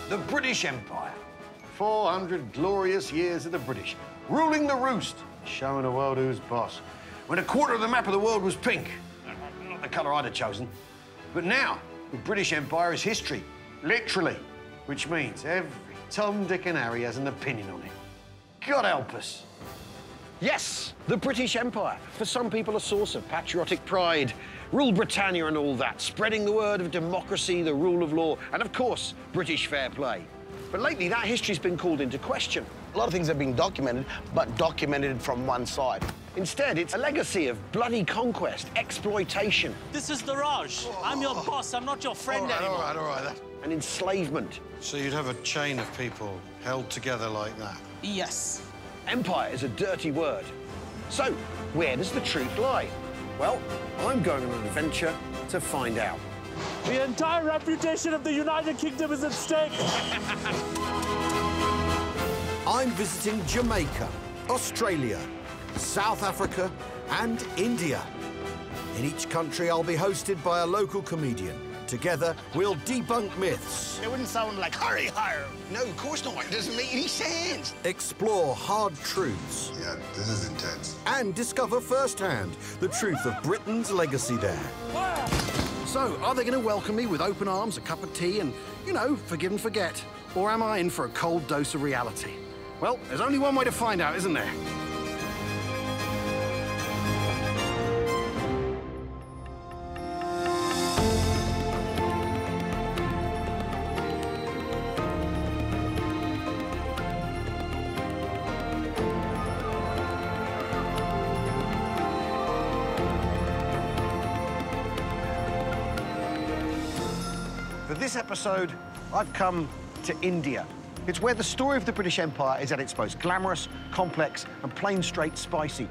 The British Empire. 400 glorious years of the British, ruling the roost, showing the world who's boss. When a quarter of the map of the world was pink. Not the colour I'd have chosen. But now, the British Empire is history, literally. Which means every Tom, Dick and Harry has an opinion on it. God help us. Yes, the British Empire. For some people, a source of patriotic pride. Rule Britannia and all that, spreading the word of democracy, the rule of law, and of course, British fair play. But lately, that history's been called into question. A lot of things have been documented, but documented from one side. Instead, it's a legacy of bloody conquest, exploitation. This is the Raj. I'm your boss. I'm not your friend anymore. All right. And enslavement. So you'd have a chain of people held together like that? Yes. Empire is a dirty word. So, where does the truth lie? Well, I'm going on an adventure to find out. The entire reputation of the United Kingdom is at stake. I'm visiting Jamaica, Australia, South Africa, and India. In each country, I'll be hosted by a local comedian. Together, we'll debunk myths. It wouldn't sound like hurry, hurry. No, of course not. It doesn't make any sense. Explore hard truths. Yeah, this is intense. And discover firsthand the truth of Britain's legacy there. So, are they going to welcome me with open arms, a cup of tea, and, you know, forgive and forget? Or am I in for a cold dose of reality? Well, there's only one way to find out, isn't there? For this episode, I've come to India. It's where the story of the British Empire is at its most glamorous, complex, and plain straight spicy.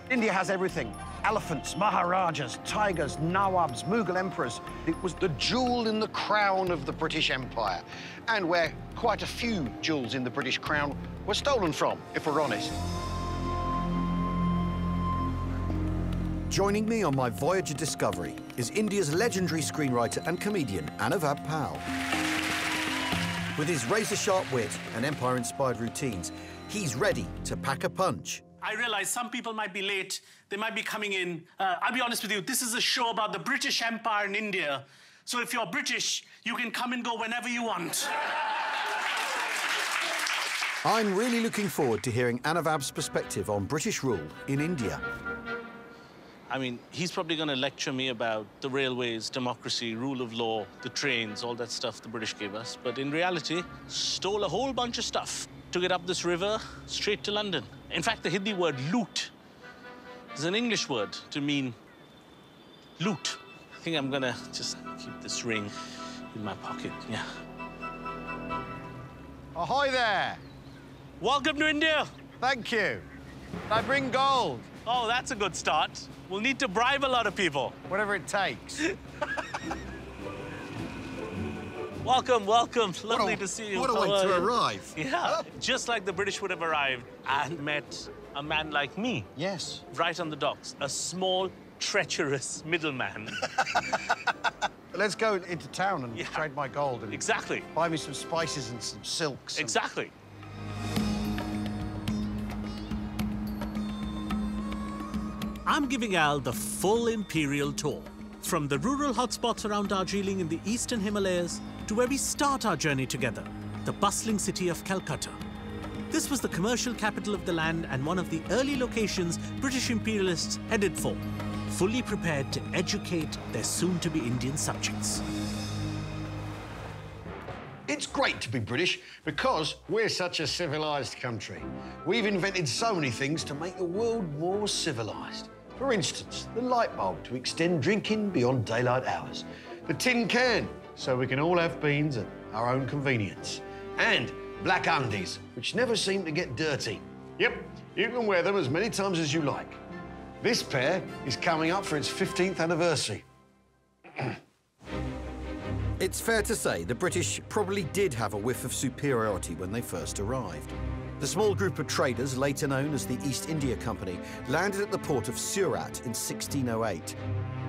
India has everything. Elephants, Maharajas, tigers, Nawabs, Mughal emperors. It was the jewel in the crown of the British Empire, and where quite a few jewels in the British crown were stolen from, if we're honest. Joining me on my voyage of discovery is India's legendary screenwriter and comedian, Anuvab Pal. With his razor-sharp wit and Empire-inspired routines, he's ready to pack a punch. I realize some people might be late. They might be coming in. I'll be honest with you, this is a show about the British Empire in India. So if you're British, you can come and go whenever you want. I'm really looking forward to hearing Anuvab's perspective on British rule in India. I mean, he's probably going to lecture me about the railways, democracy, rule of law, the trains, all that stuff the British gave us. But in reality, stole a whole bunch of stuff, took it up this river, straight to London. In fact, the Hindi word loot is an English word to mean loot. I think I'm going to just keep this ring in my pocket, yeah. Ahoy there! Welcome to India. Thank you. I bring gold. Oh, that's a good start. We'll need to bribe a lot of people. Whatever it takes. Welcome. Lovely to see you. What a way to arrive. Yeah, just like the British would have arrived and met a man like me. Yes. Right on the docks. A small, treacherous middleman. Let's go into town and trade my gold and exactly. Buy me some spices and some silks. Exactly. I'm giving Al the full imperial tour. From the rural hotspots around Darjeeling in the eastern Himalayas to where we start our journey together, the bustling city of Calcutta. This was the commercial capital of the land and one of the early locations British imperialists headed for, fully prepared to educate their soon-to-be Indian subjects. It's great to be British because we're such a civilised country. We've invented so many things to make the world more civilised. For instance, the light bulb to extend drinking beyond daylight hours. The tin can, so we can all have beans at our own convenience. And black undies, which never seem to get dirty. Yep, you can wear them as many times as you like. This pair is coming up for its 15th anniversary. It's fair to say the British probably did have a whiff of superiority when they first arrived. The small group of traders, later known as the East India Company, landed at the port of Surat in 1608.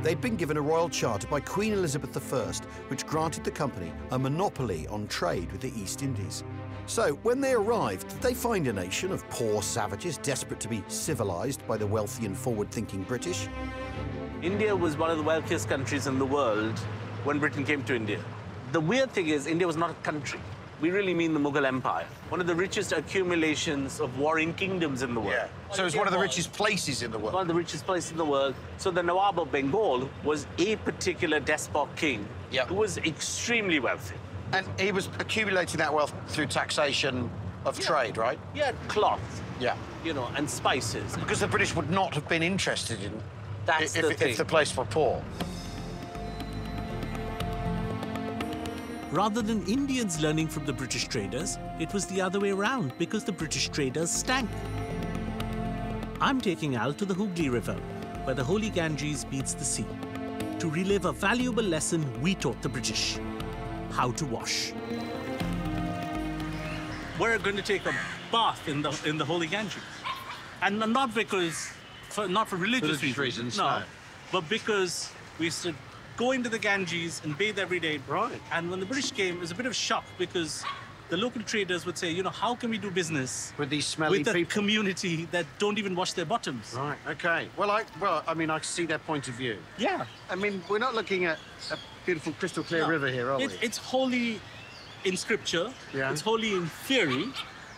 They'd been given a royal charter by Queen Elizabeth I, which granted the company a monopoly on trade with the East Indies. So, when they arrived, did they find a nation of poor savages desperate to be civilised by the wealthy and forward-thinking British? India was one of the wealthiest countries in the world when Britain came to India. The weird thing is, India was not a country. We really mean the Mughal Empire. One of the richest accumulations of warring kingdoms in the world. Yeah. So it's one of the richest places in the world. One of the richest places in the world. So the Nawab of Bengal was a particular despot king who was extremely wealthy. And he was accumulating that wealth through taxation of trade, right? Yeah, cloth. Yeah. You know, and spices. Because the British would not have been interested in That's the thing. if the place were poor. Rather than Indians learning from the British traders, it was the other way around because the British traders stank. I'm taking Al to the Hooghly River, where the holy Ganges meets the sea, to relive a valuable lesson we taught the British: how to wash. We're going to take a bath in the holy Ganges, and not because, not for religious reasons, no, but because we used to go into the Ganges and bathe every day. Right. And when the British came, it was a bit of shock because the local traders would say, you know, how can we do business With these smelly with a people. community that don't even wash their bottoms? Right, OK. Well, I mean, I see their point of view. Yeah. I mean, we're not looking at a beautiful, crystal clear river here, are we? It's holy in scripture. Yeah. It's holy in theory.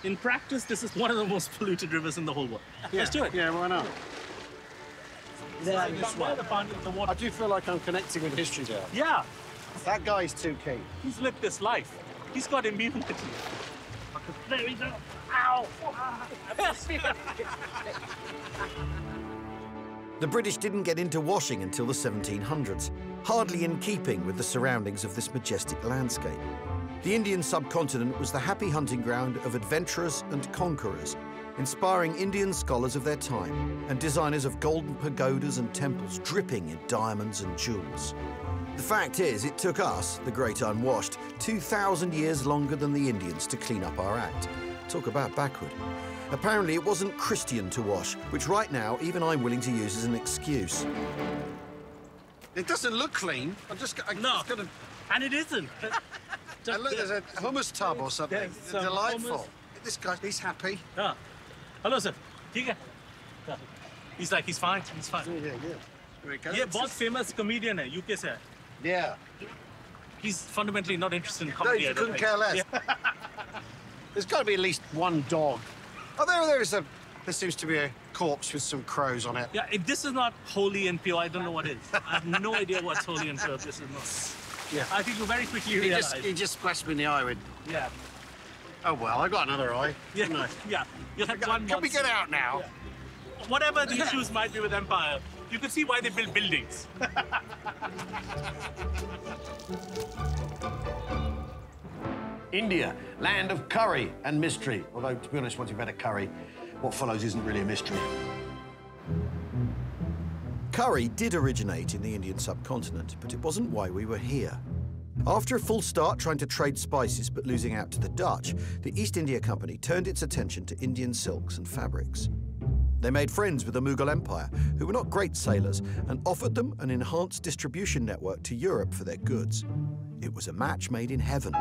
In practice, this is one of the most polluted rivers in the whole world. Let's do it. Yeah, why not? The water. I do feel like I'm connecting with history there. Yeah. That guy's too keen. He's lived this life. He's got immunity. There we go. Ow! The British didn't get into washing until the 1700s, hardly in keeping with the surroundings of this majestic landscape. The Indian subcontinent was the happy hunting ground of adventurers and conquerors, inspiring Indian scholars of their time and designers of golden pagodas and temples dripping in diamonds and jewels. The fact is, it took us, the great unwashed, 2,000 years longer than the Indians to clean up our act. Talk about backward. Apparently, it wasn't Christian to wash, which right now, even I'm willing to use as an excuse. It doesn't look clean. I'm just going to... And it isn't. And look, there's a hummus tub or something. There's It's some delightful. hummus. This guy, he's happy. Yeah. Hello, sir. ठीक है? Yeah. He's like, he's fine. He's fine. Yeah. There he goes. ये बहुत famous comedian है, UK से है. Yeah. He's fundamentally not interested in No, comedy. you I don't couldn't think. care less. Yeah. There's got to be at least one dog. Oh, there seems to be a corpse with some crows on it. Yeah, if this is not holy and pure, I don't know what is. I have no idea what's holy and pure. This is not. Yeah. I think you very quickly realize. He just splashed me in the eye with... Yeah. Oh, well, I got another eye. Yeah. Didn't I? Yeah. You have one Can we monster. get out now? Yeah. Whatever the issues might be with Empire, you can see why they build buildings. India, land of curry and mystery. Although, to be honest, once you've had a curry, what follows isn't really a mystery. Curry did originate in the Indian subcontinent, but it wasn't why we were here. After a full start trying to trade spices but losing out to the Dutch, the East India Company turned its attention to Indian silks and fabrics. They made friends with the Mughal Empire, who were not great sailors, and offered them an enhanced distribution network to Europe for their goods. It was a match made in heaven.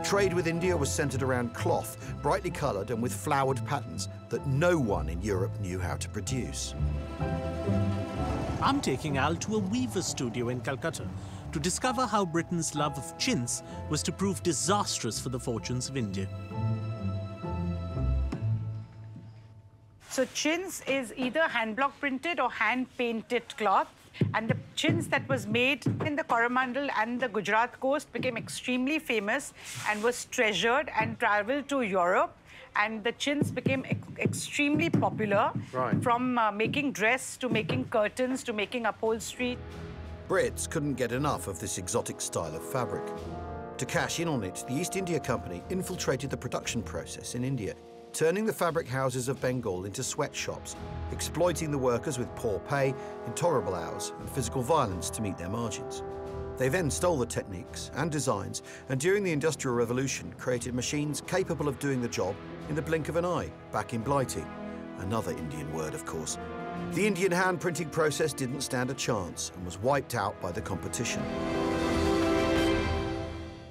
Trade with India was centered around cloth, brightly colored and with flowered patterns that no one in Europe knew how to produce. I'm taking Al to a weaver studio in Calcutta to discover how Britain's love of chintz was to prove disastrous for the fortunes of India. So chintz is either hand block printed or hand painted cloth. And the chintz that was made in the Coromandel and the Gujarat coast became extremely famous and was treasured and traveled to Europe. And the chintz became extremely popular, from making dress to making curtains to making upholstery. Brits couldn't get enough of this exotic style of fabric. To cash in on it, the East India Company infiltrated the production process in India, turning the fabric houses of Bengal into sweatshops, exploiting the workers with poor pay, intolerable hours, and physical violence to meet their margins. They then stole the techniques and designs, and during the Industrial Revolution created machines capable of doing the job in the blink of an eye, back in Blighty. Another Indian word, of course. The Indian hand printing process didn't stand a chance and was wiped out by the competition.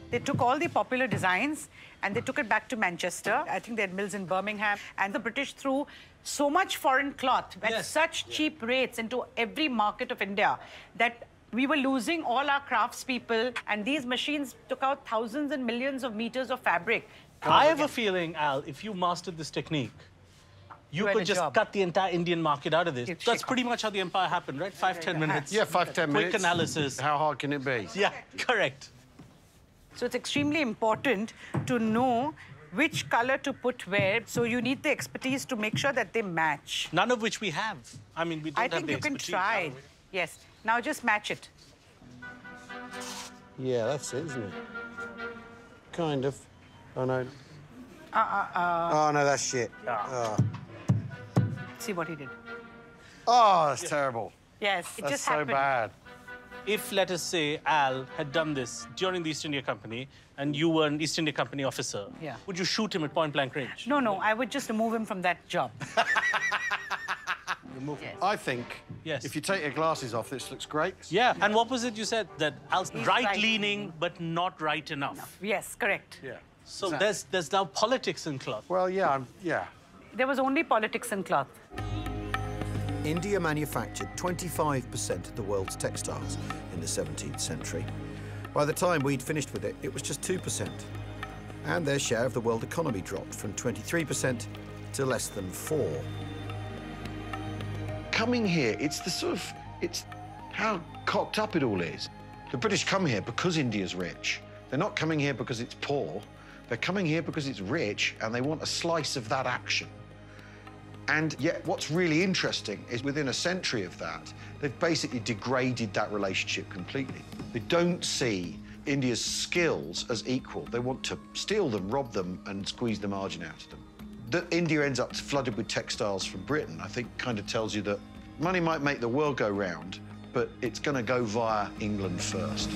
They took all the popular designs and they took it back to Manchester. I think they had mills in Birmingham. And the British threw so much foreign cloth at such cheap rates into every market of India that we were losing all our craftspeople. And these machines took out thousands and millions of meters of fabric. I have a feeling, Al, if you mastered this technique, you could just cut the entire Indian market out of this. That's pretty much how the empire happened, right? 5-10 minutes. Yeah, 5-10 minutes. Quick analysis. How hard can it be? Yeah, correct. So it's extremely important to know which color to put where. So you need the expertise to make sure that they match. None of which we have. I mean, we don't have the expertise. I think you can try. Yes. Now just match it. Yeah, that's it, isn't it? Kind of. Oh, no. Oh, no, that's shit. Oh. See what he did. Oh, that's terrible. Yes, it That's just so happened. bad. If, let us say, Al had done this during the East India Company and you were an East India Company officer, would you shoot him at point-blank range? No, no, I would just remove him from that job. I think if you take your glasses off, this looks great. Yeah, and what was it you said? That Al's right-leaning, but not right enough. Yes, correct. Yeah. So there's now politics in cloth. Well, yeah, There was only politics in cloth. India manufactured 25% of the world's textiles in the 17th century. By the time we'd finished with it, it was just 2%. And their share of the world economy dropped from 23% to less than 4%. Coming here, it's how cocked up it all is. The British come here because India's rich. They're not coming here because it's poor. They're coming here because it's rich and they want a slice of that action. And yet what's really interesting is within a century of that, they've basically degraded that relationship completely. They don't see India's skills as equal. They want to steal them, rob them, and squeeze the margin out of them. That India ends up flooded with textiles from Britain, I think kind of tells you that money might make the world go round, but it's going to go via England first.